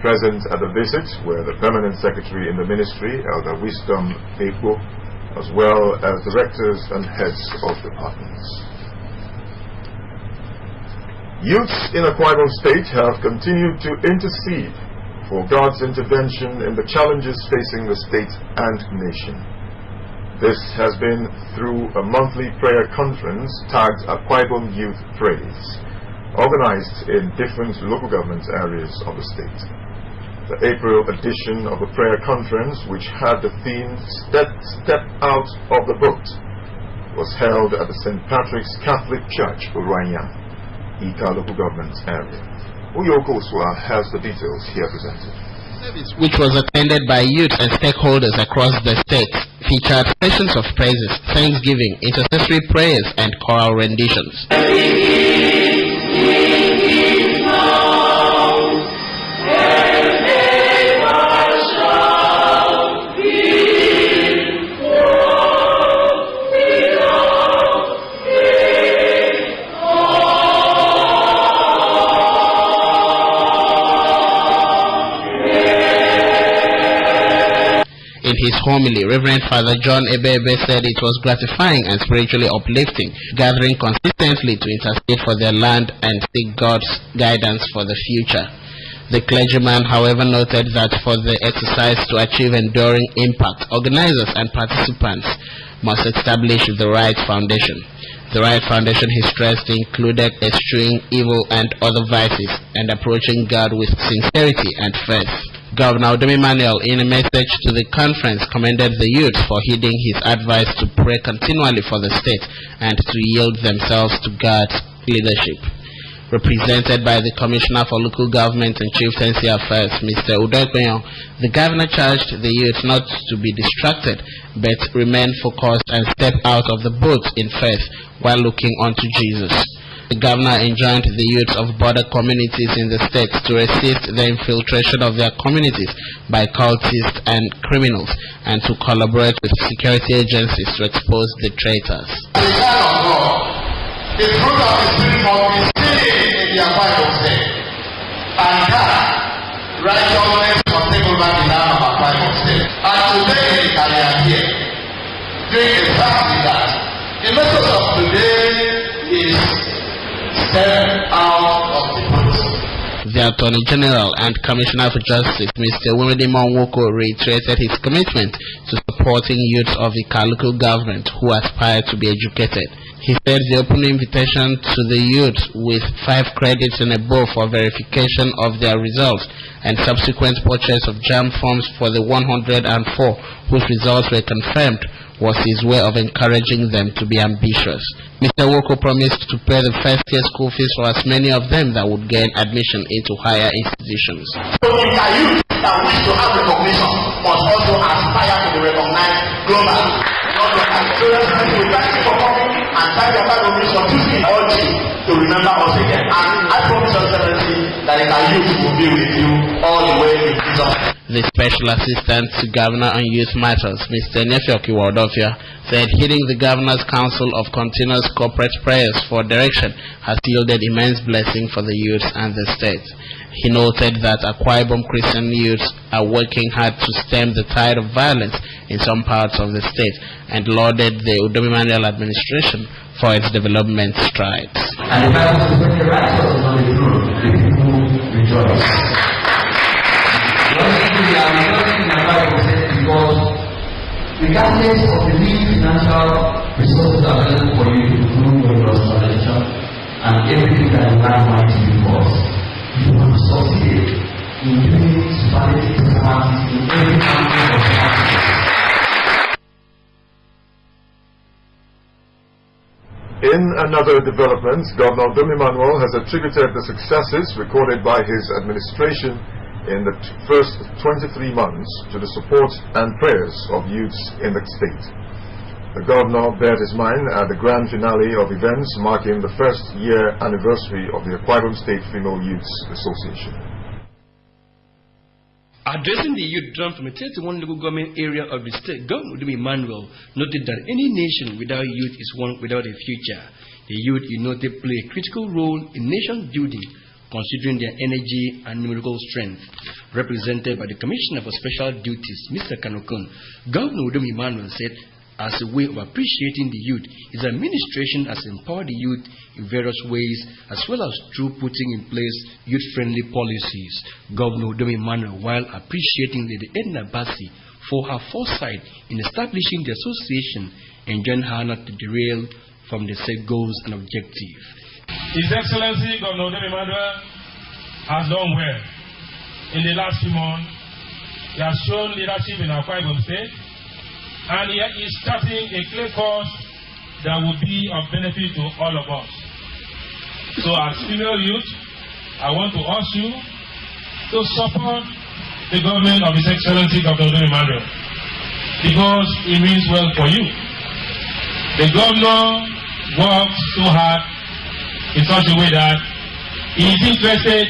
Present at the visit were the Permanent Secretary in the Ministry, Elder Wisdom Ekwo, as well as directors and heads of departments. Youths in Akwa Ibom State have continued to intercede for God's intervention in the challenges facing the state and nation. This has been through a monthly prayer conference tagged Akwa Ibom Youth Praise, organized in different local government areas of the state. The April edition of the prayer conference, which had the theme Step Out of the Boat, was held at the St. Patrick's Catholic Church, Uranya, Ika local government area. Uyoko Uswa has the details here presented. Which was attended by youth and stakeholders across the state, featured sessions of praises, thanksgiving, intercessory prayers, and choral renditions. In his homily, Reverend Father John Ebebe said it was gratifying and spiritually uplifting, gathering consistently to intercede for their land and seek God's guidance for the future. The clergyman, however, noted that for the exercise to achieve enduring impact, organizers and participants must establish the right foundation. The right foundation, he stressed, included eschewing evil and other vices and approaching God with sincerity and faith. Governor Udom Emmanuel, in a message to the conference, commended the youth for heeding his advice to pray continually for the state and to yield themselves to God's leadership. Represented by the Commissioner for Local Government and Chieftaincy Affairs, Mr. Udom, the governor charged the youth not to be distracted, but remain focused and step out of the boat in faith while looking unto Jesus. The governor enjoined the youths of border communities in the state to resist the infiltration of their communities by cultists and criminals and to collaborate with security agencies to expose the traitors. The child of God, the fruit of the Spirit must be seen in the Akwa Ibom State. And that righteousness must take over the land of Akwa Ibom State. And today, I am here doing exactly that. The message of today is step out of the boat. The Attorney General and Commissioner for Justice, Mr. Wimede Monwoko, reiterated his commitment to supporting youths of the local government who aspire to be educated. He said the open invitation to the youth with 5 credits and above for verification of their results and subsequent purchase of JAM forms for the 104 whose results were confirmed was his way of encouraging them to be ambitious. Mr. Woko promised to pay the first-year school fees for as many of them that would gain admission into higher institutions. So if the youth that wish to have recognition must also aspire to be recognized globally. So we thank you for coming and thank you for choosing all you to remember us again. And I promise Your Excellency that the youth will be with you all the way in Jesus. The Special Assistant to Governor on Youth Matters, Mr. Nefioki Wardofia, said heeding the Governor's Council of Continuous Corporate Prayers for direction has yielded immense blessing for the youths and the state. He noted that Akwa Ibom Christian youths are working hard to stem the tide of violence in some parts of the state and lauded the Udom Emmanuel administration for its development strides. And the Bible says when the righteous is on the throne, the people rejoice. We are rejoicing in the Bible because regardless of the financial resources available for you to do your restoration and everything that you have might be because you will succeed in doing superlative practice in every aspect of practice. In another development, Governor Udom Emmanuel has attributed the successes recorded by his administration in the first 23 months to the support and prayers of youths in the state. The governor bared his mind at the grand finale of events marking the first year anniversary of the Akwa Ibom State Female Youths Association. Addressing the youth drawn from a 31 local government area of the state, Governor Udom Emmanuel noted that any nation without youth is one without a future. The youth, he noted, play a critical role in nation building, considering their energy and numerical strength. Represented by the Commissioner for Special Duties, Mr. Kanokun, Governor Udom Emmanuel said, as a way of appreciating the youth, his administration has empowered the youth in various ways, as well as through putting in place youth-friendly policies. Governor Udom Emmanuel, while appreciating Lady Edna Bassi for her foresight in establishing the association, enjoined her not to derail from the set goals and objectives. His Excellency Governor Udom Emmanuel has done well. In the last few months, he has shown leadership in our Akwa Ibom State, and he is starting a clear course that will be of benefit to all of us. So as female youth, I want to ask you to support the government of His Excellency Governor Udom Emmanuel, because it means well for you. The governor works so hard in such a way that he is interested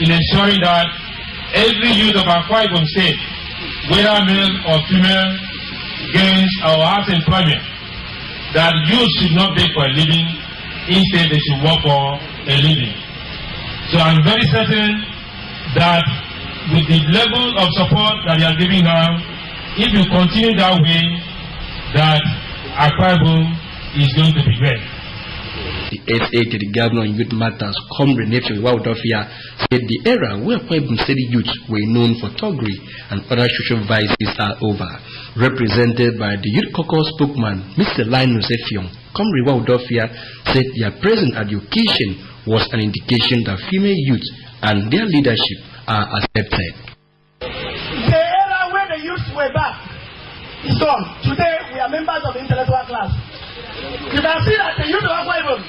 in ensuring that every youth of Akwa Ibom State, whether male or female, gains our arts employment. That youth should not beg for a living, instead they should work for a living. So I'm very certain that with the level of support that you are giving now, if you continue that way, that Akwa Ibom is going to be great. The SA to the Governor on Youth Matters, Comrade Nephew Waudofia, said the era where Akwa Ibom State youth were known for thuggery and other social vices are over. Represented by the Youth Caucus spokesman, Mr. Lionel Sefion, Comrade Waudofia said their presence at the occasion was an indication that female youth and their leadership are accepted. The era where the youth were back is gone. Today we are members of the intellectual class. You can see that the youth of Akwa Ibom,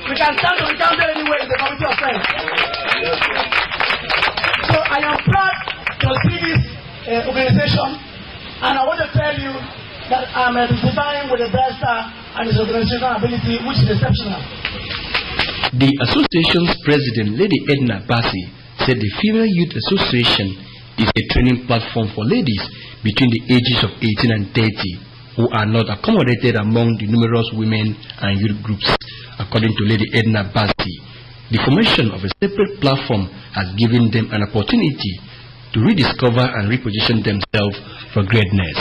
we can stand to be counted anywhere in the committee of friends. So I am proud to see this organization, and I want to tell you that I'm identifying with the best and his organizational ability, which is exceptional. The association's president, Lady Edna Bassi, said the Female Youth Association is a training platform for ladies between the ages of 18 and 30 who are not accommodated among the numerous women and youth groups. According to Lady Edna Bassi, the formation of a separate platform has given them an opportunity to rediscover and reposition themselves for greatness.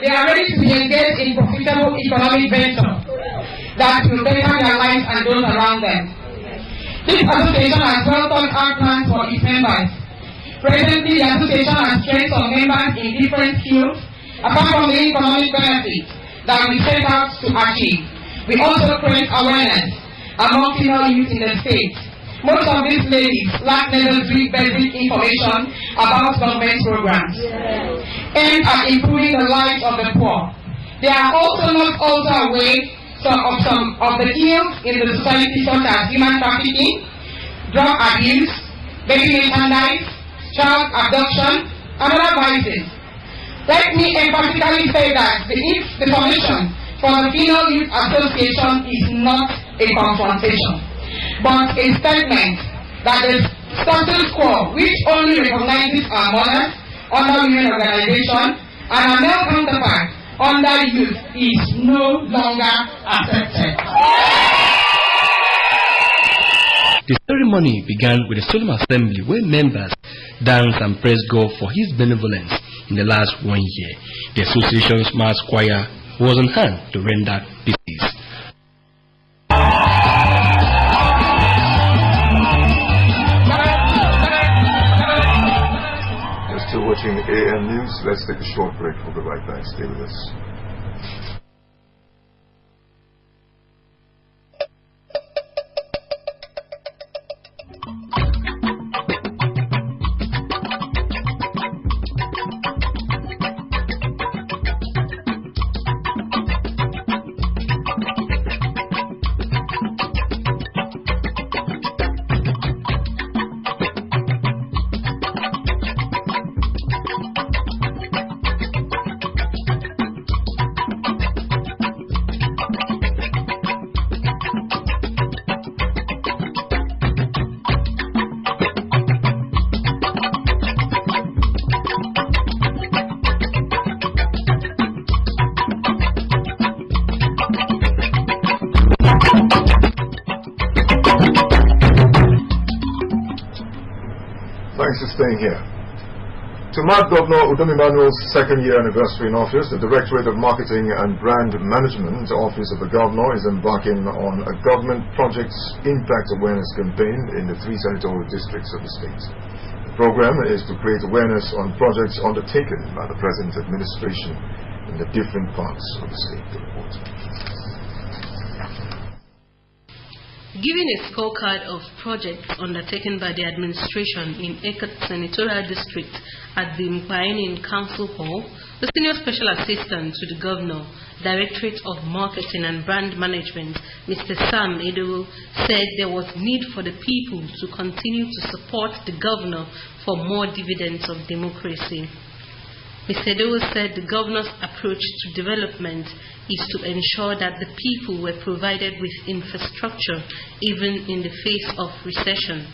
They are ready to be engaged in profitable economic venture that will better their lives and those around them. This association has welcomed our plans for its members. Presently, the association has trained some members in different fields, apart from the economic benefits that we set out to achieve. We also create awareness among female youth in the state. Most of these ladies lack necessary basic information about government programs aimed at improving the lives of the poor. They are also not aware of some of the ills in the society, such as human trafficking, drug abuse, baby merchandise, child abduction, and other vices. Let me emphatically say that the formation for the Female Youth Association is not a confrontation, but a statement that the status quo, which only recognizes our mothers under women organization and our male counterpart under youth, is no longer accepted. The ceremony began with a solemn assembly where members danced and praised God for His benevolence in the last 1 year. The association's mass choir was on hand to render pieces. You're still watching AM News. Let's take a short break. We'll be right back. Stay with us. thanks for staying here. To mark Governor Udom Emmanuel's second-year anniversary in office, the Directorate of Marketing and Brand Management Office of the Governor is embarking on a government projects impact awareness campaign in the 3 senatorial districts of the state. The program is to create awareness on projects undertaken by the present administration in the different parts of the state. Giving a scorecard of projects undertaken by the administration in 8th Senatorial District at the Mpainin Council Hall, the Senior Special Assistant to the Governor, Directorate of Marketing and Brand Management, Mr. Sam Edowo, said there was need for the people to continue to support the Governor for more dividends of democracy. Mr. Edowo said the Governor's approach to development is to ensure that the people were provided with infrastructure even in the face of recession.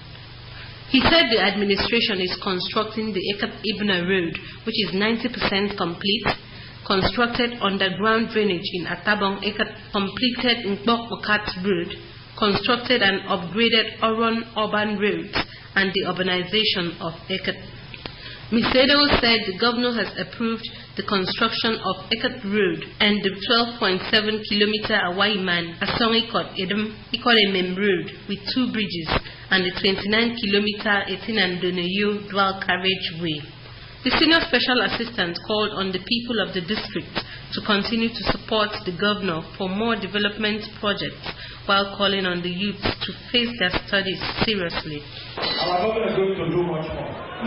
He said the administration is constructing the Ibna Road, which is 90% complete, constructed underground drainage in Atabong, completed Nkbok-Okat Road, constructed and upgraded Oron Urban Roads, and the urbanization of Eket. Mr. Edowo said the Governor has approved the construction of Eket Road and the 12.7-kilometer Awaiman Asongikot Ikolemem Road with 2 bridges and the 29-kilometer Etinandoneyo dual carriageway. The Senior Special Assistant called on the people of the district to continue to support the Governor for more development projects while calling on the youth to face their studies seriously. Our governor is going to do much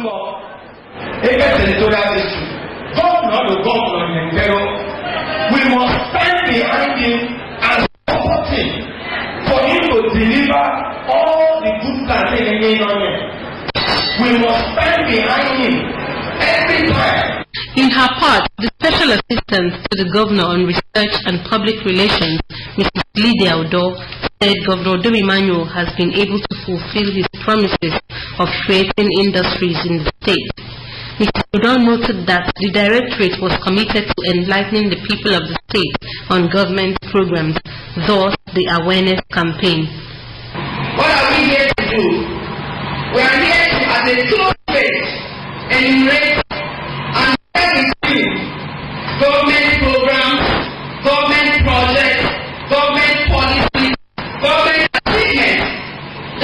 more. Eket Senatorial District, governor to governor in Nkero, we must stand behind him and support him for him to deliver all the good plans in on him. We must stand behind him every time. In her part, the Special Assistant to the Governor on Research and Public Relations, Mrs. Lydia Odo, said Governor Udom Emmanuel has been able to fulfill his promises of creating industries in the state. Mr. Odo noted that the Directorate was committed to enlightening the people of the state on government programs, thus the awareness campaign. What are we here to do? We are here to, at a close phase, enumerate and share with you government programs, government projects, government policies, government achievements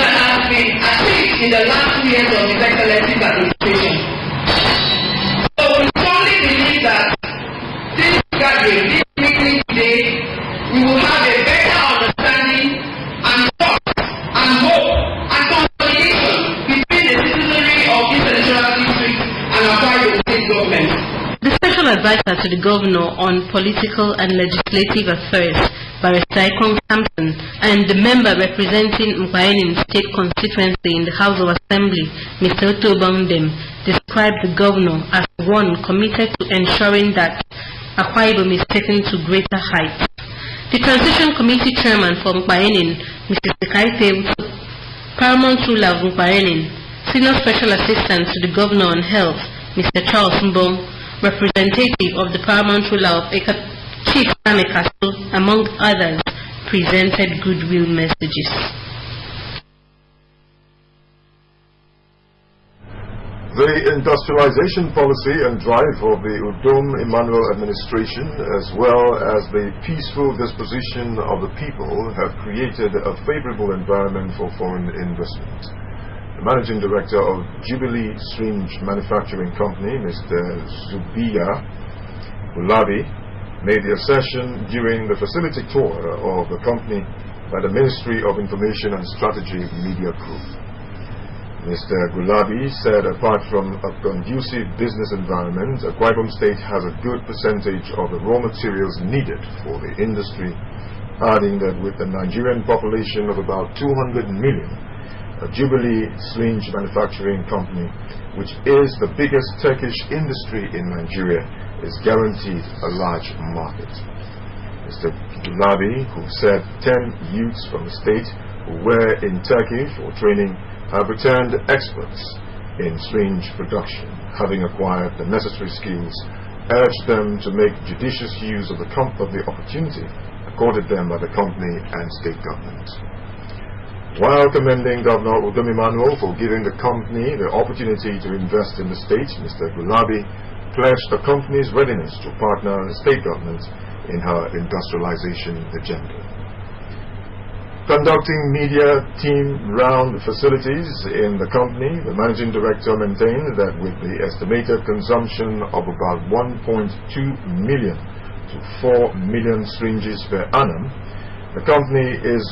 that have been achieved in the last 2 years of His Excellency's administration. So we strongly believe that this gathering, this meeting today, we will have a better understanding and trust and hope and consolidation between the citizenry of this senatorial district and our private state government. The Special Advisor to the Governor on Political and Legislative Affairs, Barrister Ikong Sampson, and the member representing Mpainin State Constituency in the House of Assembly, Mr. Otto Bondem, described the Governor as one committed to ensuring that Akwa Ibom is taken to greater heights. The Transition Committee Chairman for Mpainin, Mrs. Sekaite, Paramount Ruler of Mpainin, Senior Special Assistant to the Governor on Health, Mr. Charles Mbong, representative of the Paramount Ruler of Eket, Chief Same Castle, among others, presented goodwill messages. The industrialization policy and drive of the Udom Emmanuel administration, as well as the peaceful disposition of the people, have created a favorable environment for foreign investment. The Managing Director of Jubilee Syringe Manufacturing Company, Mr. Zubia Gulabi, made the assertion during the facility tour of the company by the Ministry of Information and Strategy Media Group. Mr. Gulabi said apart from a conducive business environment, Akwa Ibom State has a good percentage of the raw materials needed for the industry, adding that with a Nigerian population of about 200 million, a Jubilee Syringe Manufacturing Company, which is the biggest Turkish industry in Nigeria, is guaranteed a large market. Mr. Gulabi, who said 10 youths from the state who were in Turkey for training have returned experts in syringe production, having acquired the necessary skills, urged them to make judicious use of the opportunity accorded them by the company and state government. While commending Governor Udom Emmanuel for giving the company the opportunity to invest in the state, Mr. Gulabi pledged the company's readiness to partner the state government in her industrialization agenda. Conducting media team round facilities in the company, the managing director maintained that with the estimated consumption of about 1.2 million to 4 million syringes per annum, the company is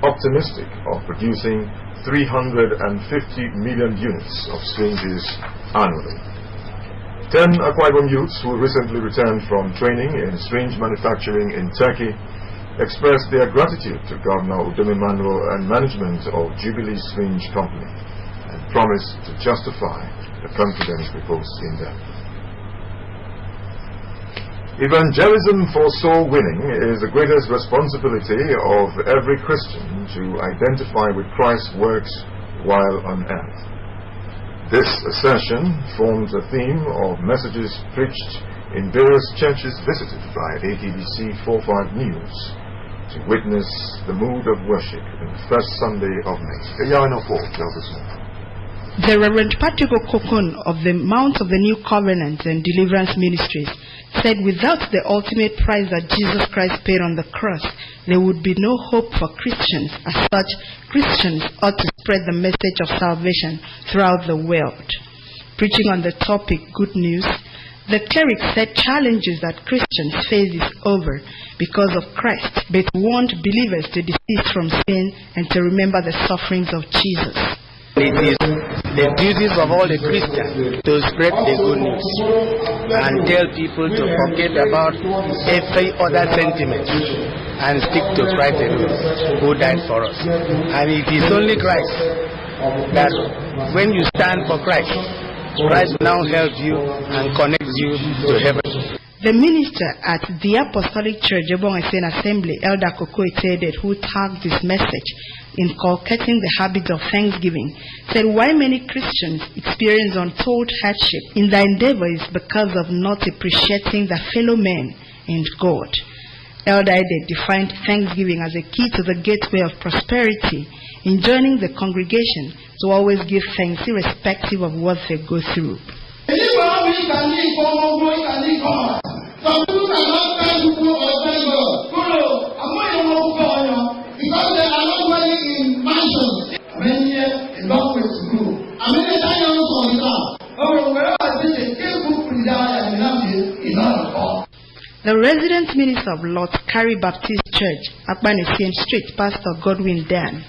optimistic of producing 350 million units of syringes annually. 10 Akwa Ibom youths who recently returned from training in syringe manufacturing in Turkey expressed their gratitude to Governor Udom Emmanuel and management of Jubilee Syringe Company and promised to justify the confidence reposed in them. Evangelism for soul winning is the greatest responsibility of every Christian to identify with Christ's works while on earth. This assertion forms a theme of messages preached in various churches visited by AKBC8th News to witness the mood of worship in the first Sunday of May. Tells us more. The Reverend Patrick Okokon of the Mount of the New Covenant and Deliverance Ministries said without the ultimate price that Jesus Christ paid on the cross, there would be no hope for Christians. As such, Christians ought to spread the message of salvation throughout the world. Preaching on the topic, Good News, the cleric said challenges that Christians face is over because of Christ, but warned believers to desist from sin and to remember the sufferings of Jesus. It is the duties of all the Christians to spread the good news and tell people to forget about every other sentiment and stick to Christ alone, who died for us. And it is only Christ that when you stand for Christ, Christ will now help you and connect you to heaven. The minister at the Apostolic Church, Jebong-Esen Assembly, Elder Koko Eteded, who tagged this message inculcating the habit of thanksgiving, said why many Christians experience untold hardship in their endeavor is because of not appreciating their fellow men and God. Elder Ede defined thanksgiving as a key to the gateway of prosperity, enjoining the congregation to always give thanks irrespective of what they go through. Some people cannot thank people or thank God. Because they are not dwelling in mansions. Many years, a long way to go. And many times on the ground. Wherever I see a careful preserve and is not at all. The resident minister of Lord's Carry Baptist Church, Akbanesien Street, Pastor Godwin Dan,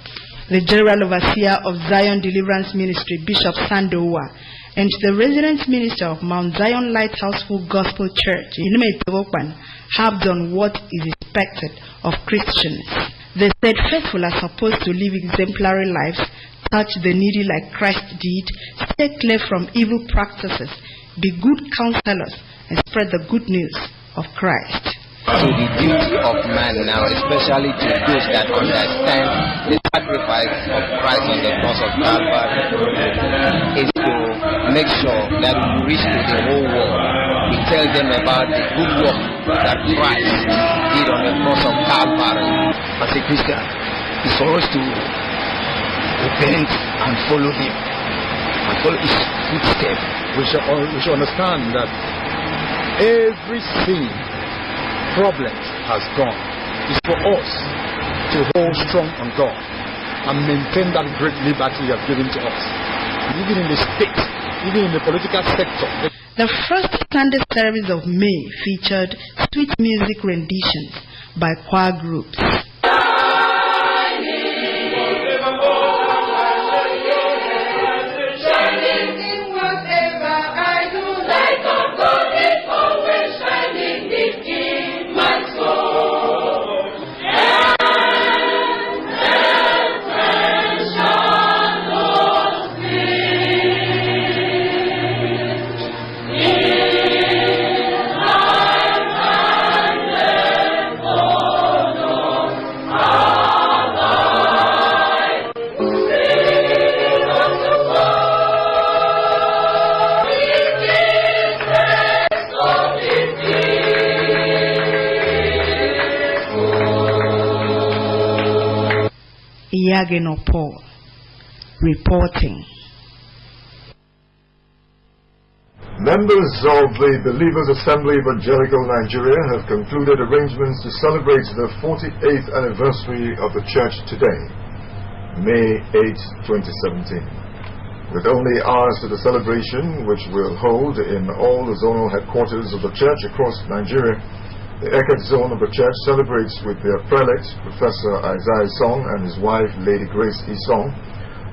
the general overseer of Zion Deliverance Ministry, Bishop Sandowa, and the resident minister of Mount Zion Lighthouse Full Gospel Church in Meitowopan harped on what is expected of Christians. They said faithful are supposed to live exemplary lives, touch the needy like Christ did, stay clear from evil practices, be good counselors, and spread the good news of Christ. To the duty of man now, especially to those that understand the sacrifice of Christ on the cross of Calvary, is to make sure that we reach to the whole world. We tell them about the good work that Christ did on the cross of Calvary. As a Christian, it's for us to repent and follow Him and follow His footsteps. We should understand that every sin problem has gone. It's for us to hold strong on God and maintain that great liberty He has given to us. Even in the state, even in the political sector. The first Sunday service of May featured sweet music renditions by choir groups. Iyagenopo reporting. Members of the Believers Assembly of Evangelical Nigeria have concluded arrangements to celebrate the 48th anniversary of the church today, May 8, 2017. With only hours to the celebration, which will hold in all the zonal headquarters of the church across Nigeria, the AKBC zone of the church celebrates with their prelate, Professor Isaiah Song, and his wife, Lady Grace E. Song,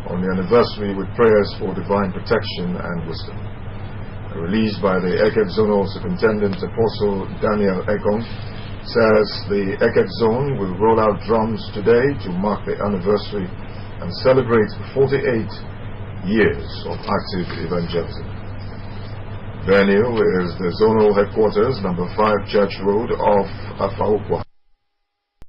on the anniversary with prayers for divine protection and wisdom. A release by the AKBC Zonal Superintendent Apostle Daniel Ekong says the AKBC Zone will roll out drums today to mark the anniversary and celebrate 48 years of active evangelism. Venue is the zonal headquarters, number 5 Church Road off Afaukwa.